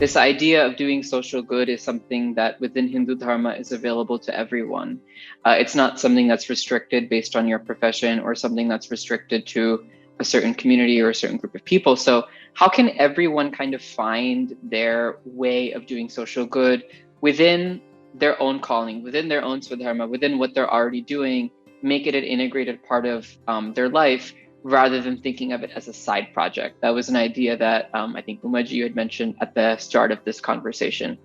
this idea of doing social good is something that within Hindu Dharma is available to everyone. It's not something that's restricted based on your profession or something that's restricted to a certain community or a certain group of people. So how can everyone kind of find their way of doing social good within their own calling, within their own Svadharma, within what they're already doing, make it an integrated part of their life, rather than thinking of it as a side project? That was an idea that I think Bhumaji, you had mentioned at the start of this conversation.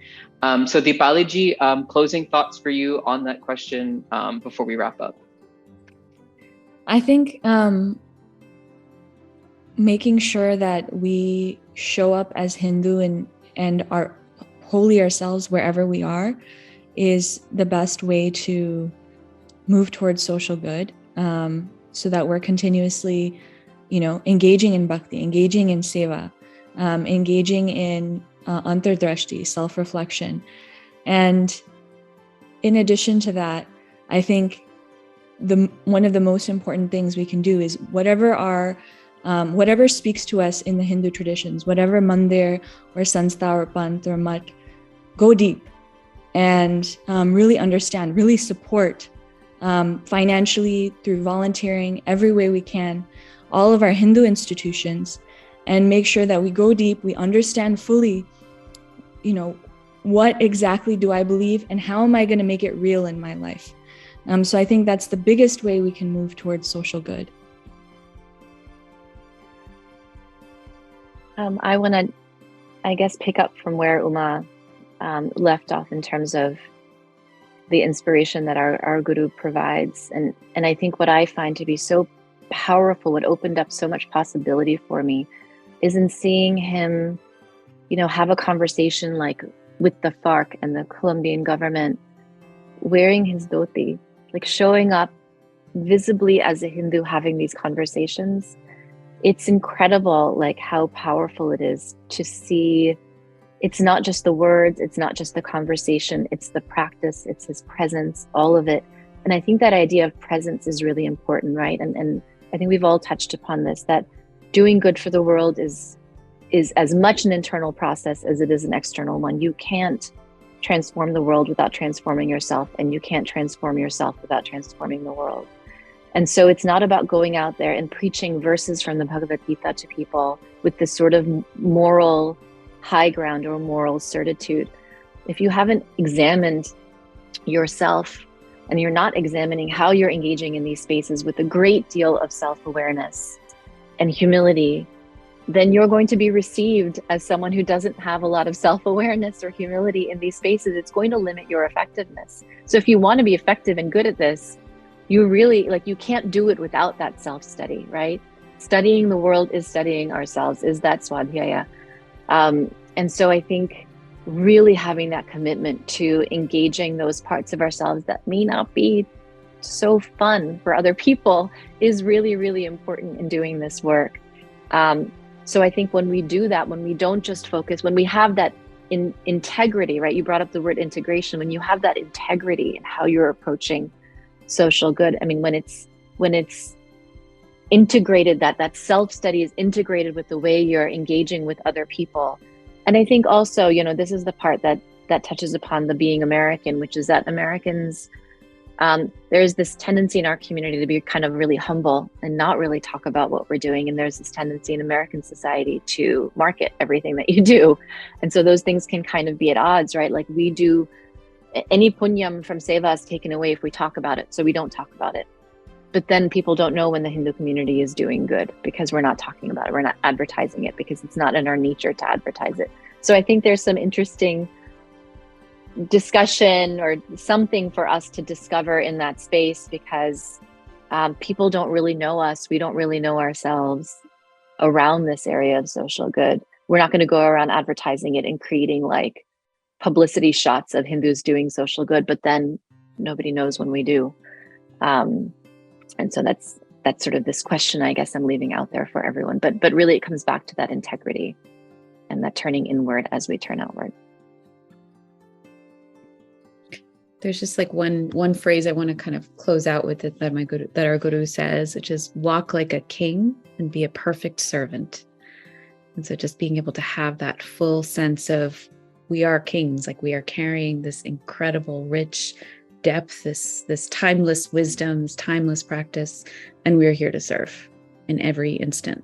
So Deepaliji, closing thoughts for you on that question before we wrap up. I think making sure that we show up as Hindu and are wholly ourselves wherever we are is the best way to move towards social good, so that we're continuously, engaging in bhakti, engaging in seva, engaging in Anthra Dhresti, self-reflection. And in addition to that, I think one of the most important things we can do is whatever speaks to us in the Hindu traditions, whatever mandir or sanstha or panth or mat, go deep and really understand, really support financially, through volunteering, every way we can, all of our Hindu institutions, and make sure that we go deep, we understand fully, what exactly do I believe and how am I going to make it real in my life? So I think that's the biggest way we can move towards social good. I want to, pick up from where Uma left off in terms of the inspiration that our Guru provides. And I think what I find to be so powerful, what opened up so much possibility for me, is in seeing him, have a conversation like with the FARC and the Colombian government, wearing his dhoti, like showing up visibly as a Hindu, having these conversations. It's incredible, like how powerful it is to see. It's not just the words, it's not just the conversation, it's the practice, it's his presence, all of it. And I think that idea of presence is really important, right? And I think we've all touched upon this, that doing good for the world is as much an internal process as it is an external one. You can't transform the world without transforming yourself, and you can't transform yourself without transforming the world. And so it's not about going out there and preaching verses from the Bhagavad Gita to people with this sort of moral high ground or moral certitude. If you haven't examined yourself and you're not examining how you're engaging in these spaces with a great deal of self-awareness and humility, then you're going to be received as someone who doesn't have a lot of self-awareness or humility in these spaces. It's going to limit your effectiveness. So if you want to be effective and good at this, you really, you can't do it without that self-study, right? Studying the world is studying ourselves, is that swadhyaya. And so I think really having that commitment to engaging those parts of ourselves that may not be so fun for other people is really, really important in doing this work. So I think when we do that, when we don't just focus, when we have that integrity, right? You brought up the word integration. When you have that integrity in how you're approaching social good, I mean, when it's integrated, that self-study is integrated with the way you're engaging with other people. And I think also, this is the part that touches upon the being American, which is that Americans, there's this tendency in our community to be kind of really humble and not really talk about what we're doing. And there's this tendency in American society to market everything that you do. And so those things can kind of be at odds, right? Like we do, any punyam from seva is taken away if we talk about it. So we don't talk about it. But then people don't know when the Hindu community is doing good because we're not talking about it. We're not advertising it because it's not in our nature to advertise it. So I think there's some interesting discussion or something for us to discover in that space, because people don't really know us. We don't really know ourselves around this area of social good. We're not going to go around advertising it and creating like publicity shots of Hindus doing social good, but then nobody knows when we do. And so that's sort of this question, I guess I'm leaving out there for everyone, but really it comes back to that integrity and that turning inward as we turn outward. There's just like one phrase I want to kind of close out with it that our Guru says, which is walk like a king and be a perfect servant. And so just being able to have that full sense of we are kings, like we are carrying this incredible, rich depth, this timeless wisdom, this timeless practice, and we are here to serve in every instant.